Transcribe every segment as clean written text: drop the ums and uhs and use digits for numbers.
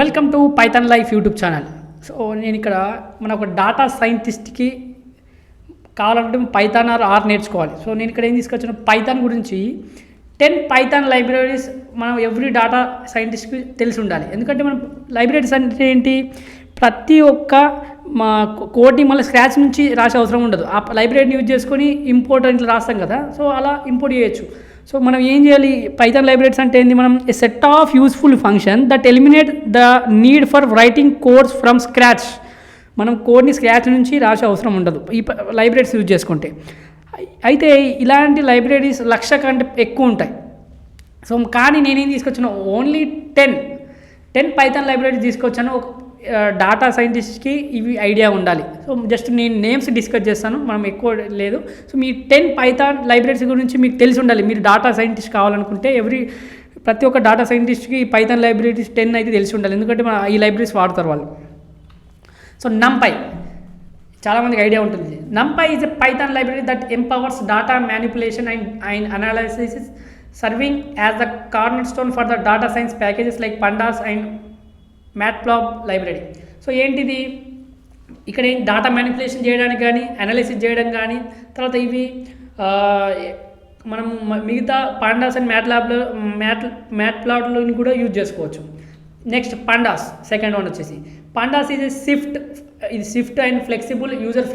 Welcome to Python life YouTube channel. So నేను ఇక్కడ మన ఒక డాటా సైంటిస్ట్కి కావాలంటే పైథాన్ ఆర్ నేర్చుకోవాలి. సో నేను ఇక్కడ ఏం తీసుకొచ్చిన పైథాన్ గురించి 10 పైథాన్ లైబ్రరీస్ మనం ఎవ్రీ డాటా సైంటిస్ట్కి తెలిసి ఉండాలి. ఎందుకంటే మనం లైబ్రరీస్ అంటే ఏంటి, ప్రతి ఒక్క మా కోడ్ని మళ్ళీ స్క్రాచ్ నుంచి రాసే అవసరం ఉండదు. ఆ లైబ్రరీని యూజ్ చేసుకొని ఇంపోర్ట్ ఇట్లా రాస్తాం కదా, సో అలా ఇంపోర్ట్ చేయొచ్చు. సో మనం ఏం చేయాలి, పైథాన్ లైబ్రరీస్ అంటే ఏంది, మనం a set of useful function that eliminate the need for writing codes from scratch. మనం కోడ్ని స్క్రాచ్ నుంచి రాసే అవసరం ఉండదు ఈ లైబ్రరీస్ యూజ్ చేసుకుంటే. అయితే ఇలాంటి లైబ్రరీస్ 1,00,000 కంటే ఎక్కువ ఉంటాయి. సో కానీ నేనేం తీసుకొచ్చాను, ఓన్లీ 10 పైథాన్ లైబ్రరీస్ తీసుకొచ్చాను. ఒక డాటా సైంటిస్ట్కి ఇవి ఐడియా ఉండాలి. సో జస్ట్ నేను నేమ్స్ డిస్కస్ చేస్తాను, మనం ఎక్కువ లేదు. సో మీ 10 పైథాన్ లైబ్రరీస్ గురించి మీకు తెలిసి ఉండాలి. మీరు డాటా సైంటిస్ట్ కావాలనుకుంటే ప్రతి ఒక్క డాటా సైంటిస్ట్కి పైథాన్ లైబ్రరీస్ 10 అయితే తెలిసి ఉండాలి, ఎందుకంటే ఈ లైబ్రరీస్ వాడతారు వాళ్ళు. సో NumPy చాలామందికి ఐడియా ఉంటుంది. NumPy is a Python library that empowers data manipulation and analysis, serving as the cornerstone for the data science packages like pandas and matplotlib library. So ఏంటిది, ఇక్కడ data manipulation చేయడానికి కానీ analysis చేయడం కానీ, తర్వాత ఇవి మనం మిగతా పాండాస్ అండ్ మ్యాట్ప్లాబ్లోని కూడా యూజ్ చేసుకోవచ్చు. నెక్స్ట్ పండాస్, సెకండ్ వన్ వచ్చేసి పండాస్ ఇది స్విఫ్ట్ అండ్ ఫ్లెక్సిబుల్, యూజర్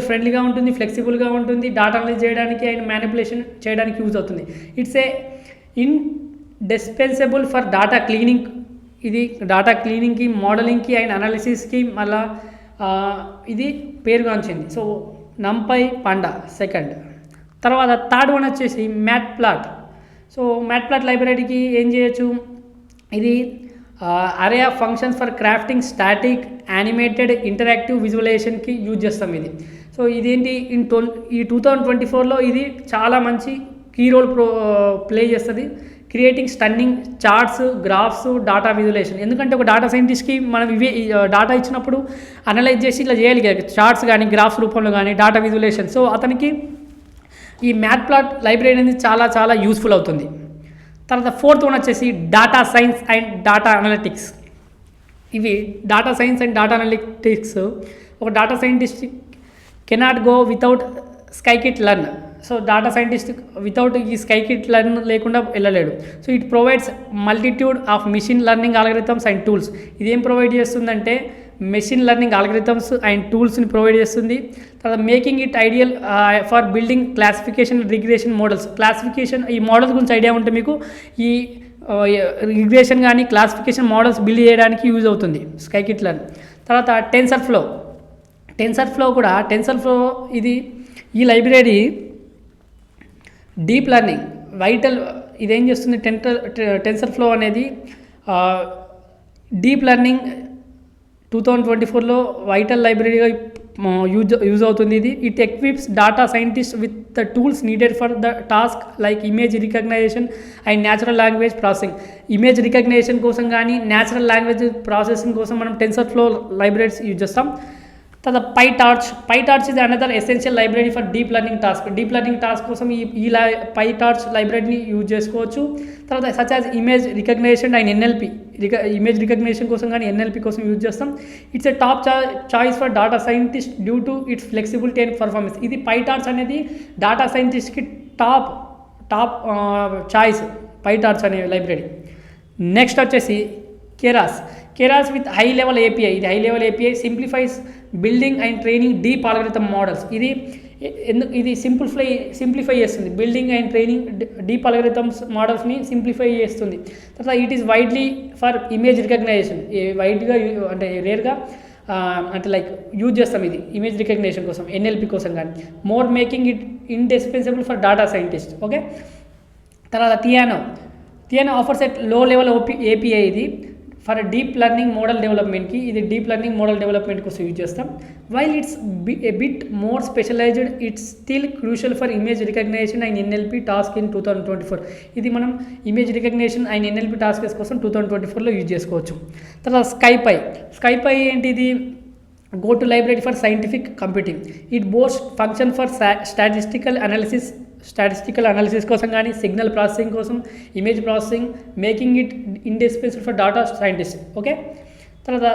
ఫ్రెండ్లీగా ఉంటుంది, ఫ్లెక్సిబుల్గా ఉంటుంది, డాటా అనలైజ్ చేయడానికి అండ్ మ్యానిపులేషన్ చేయడానికి యూజ్ అవుతుంది. It's a indispensable for data cleaning. ఇది డాటా క్లీనింగ్కి, మోడలింగ్కి అండ్ అనాలిసిస్కి మళ్ళా ఇది పేరుగాంచింది. So NumPy, panda second. తర్వాత థర్డ్ వన్ వచ్చేసి మ్యాట్ప్లాట్. సో మ్యాట్ప్లాట్ లైబ్రరీకి ఏం చేయొచ్చు, ఇది array of functions for crafting static, animated, interactive విజువలైజేషన్కి యూజ్ చేస్తాం ఇది. సో ఇదేంటి ఈ 2024లో ఇది చాలా మంచి కీ రోల్ ప్లే చేస్తుంది, creating stunning charts, graphs, data visualisation. ఎందుకంటే ఒక డాటా సైంటిస్ట్కి మనం డాటా ఇచ్చినప్పుడు అనలైజ్ చేసి ఇట్లా చేయాలి కదా, చార్ట్స్ కానీ గ్రాఫ్స్ రూపంలో కానీ డాటా విజువలైజేషన్. సో అతనికి ఈ మ్యాట్ప్లాట్ లైబ్రరీ అనేది చాలా చాలా యూస్ఫుల్ అవుతుంది. తర్వాత ఫోర్త్ వన్ వచ్చేసి data science and data analytics. ఇవి data science and data analytics ఒక data scientist cannot go without scikit learn. So data scientist without ఈ స్కైకిట్ లెర్న్ లేకుండా వెళ్ళలేడు. So it provides multitude of machine learning algorithms and tools. ఇదేం provide చేస్తుందంటే machine learning algorithms and టూల్స్ని provide చేస్తుంది. తర్వాత making it ideal for building classification regression models. Classification ఈ models గురించి ఐడియా ఉంటే మీకు ఈ రిగ్రెషన్ కానీ క్లాసిఫికేషన్ మోడల్స్ బిల్డ్ చేయడానికి యూజ్ అవుతుంది స్కైకిట్ లెర్న్. తర్వాత టెన్సర్ ఫ్లో ఇది ఈ లైబ్రరీ డీప్ లెర్నింగ్ ఇదేం చేస్తుంది, టెన్సర్ ఫ్లో అనేది డీప్ లెర్నింగ్ 2024లో వైటల్ లైబ్రరీగా యూజ్ అవుతుంది. It ఎక్విప్స్ data scientist with the tools needed for the task like image recognition and natural language processing. Image recognition కోసం కానీ natural language processing కోసం మనం tensor flow libraries use చేస్తాం. తర్వాత PyTorch ఇది another essential library for deep learning task కోసం ఈ PyTorch లైబ్రరీని యూజ్ చేసుకోవచ్చు. తర్వాత such as image recognition and NLP, image recognition కోసం కానీ NLP కోసం యూజ్ చేస్తాం. It's a top choice for data scientist due to it's flexibility and performance. ఇది PyTorch అనేది డాటా సైంటిస్ట్కి టాప్ చాయిస్, PyTorch అనే లైబ్రరీ. నెక్స్ట్ వచ్చేసి Keras with high level API. ఇది high level API simplifies building and training deep algorithm models. ఇది simplify చేస్తుంది, building and training deep algorithms మోడల్స్ని simplify చేస్తుంది. తర్వాత it is widely for image recognition. వైడ్గా అంటే రేర్గా అంటే లైక్ యూజ్ చేస్తాం ఇది ఇమేజ్ రికగ్నిషన్ కోసం, NLP కోసం కానీ. More making it indispensable for data scientist. Okay. తర్వాత Theano offers at low level API. ఇది ఫర్ డీప్ లెర్నింగ్ మోడల్ డెవలప్మెంట్కి, ఇది డీప్ లెర్నింగ్ మోడల్ డెవలప్మెంట్ కోసం యూజ్ చేస్తాం. While it's a bit more specialized, it's still crucial for image recognition and NLP task in 2024. ఇది మనం image recognition and NLP tasks కోసం 2024లో use చేసుకోవచ్చు. తర్వాత స్కైపై ఏంటిది, go to library for scientific computing. It boasts function for statistical analysis statistical analysis కోసం కానీ, signal processing కోసం, image processing, making it indispensable for data scientist. Okay, తర్వాత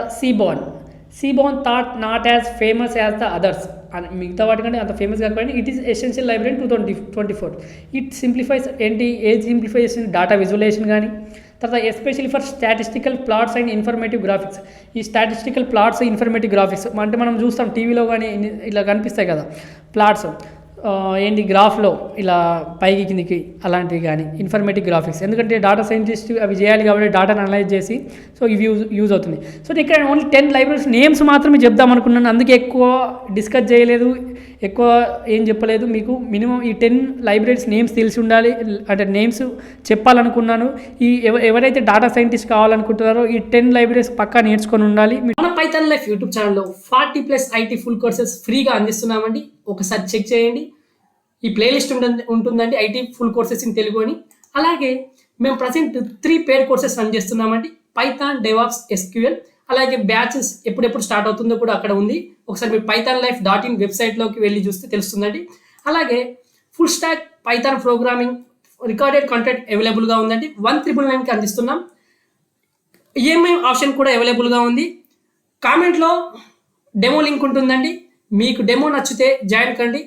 seaborn thought not as famous as the others, మిగతా వాటికంటే అంత famous కాకపోయినా it is essential library in 2024. It simplifies ఏది simplify చేసింది, డాటా విజువలైజేషన్ కానీ, తర్వాత especially for statistical plots and informative graphics. ఈ స్టాటిస్టికల్ ప్లాట్స్, ఇన్ఫర్మేటివ్ గ్రాఫిక్స్ అంటే మనం చూస్తాం టీవీలో కానీ ఇలా కనిపిస్తాయి కదా ప్లాట్స్, ఏంటి గ్రాఫ్లో ఇలా పైకి కిందికి అలాంటివి కానీ, ఇన్ఫర్మేటివ్ గ్రాఫిక్స్. ఎందుకంటే డాటా సైంటిస్ట్ అవి చేయాలి కాబట్టి డేటాను అనలైజ్ చేసి సో ఇవి యూజ్ అవుతుంది. సో ఇక్కడ ఓన్లీ 10 లైబ్రరీస్ నేమ్స్ మాత్రమే చెప్దాం అనుకున్నాను, అందుకే ఎక్కువ డిస్కస్ చేయలేదు, ఎక్కువ ఏం చెప్పలేదు. మీకు మినిమం ఈ 10 లైబ్రరీస్ నేమ్స్ తెలిసి ఉండాలి, అంటే నేమ్స్ చెప్పాలనుకున్నాను. ఈ ఎవరైతే డాటా సైంటిస్ట్ కావాలనుకుంటున్నారో ఈ 10 లైబ్రరీస్ పక్కా నేర్చుకొని ఉండాలి. మన పైథాన్ లైఫ్ యూట్యూబ్ ఛానల్లో 40+ ఐటీ ఫుల్ కోర్సెస్ ఫ్రీగా అందిస్తున్నామండి. ఒకసారి చెక్ చేయండి, ఈ ప్లేలిస్ట్ ఉంటుందండి IT full courses in Telugu అని. అలాగే మేము ప్రజెంట్ 3 పేడ్ కోర్సెస్ రన్ చేస్తున్నామండి, పైథాన్, డెవాప్స్, ఎస్క్యూఎల్. అలాగే బ్యాచెస్ ఎప్పుడెప్పుడు స్టార్ట్ అవుతుందో కూడా అక్కడ ఉంది, ఒకసారి మీరు pythonlife.in వెబ్సైట్లోకి వెళ్ళి చూస్తే తెలుస్తుందండి. అలాగే full stack Python programming recorded content అవైలబుల్గా ఉందండి, 1999కి అందిస్తున్నాం. ఈఎంఐ ఆప్షన్ కూడా అవైలబుల్గా ఉంది. కామెంట్లో డెమో లింక్ ఉంటుందండి, మీకు డెమో నచ్చితే జాయిన్ కండి.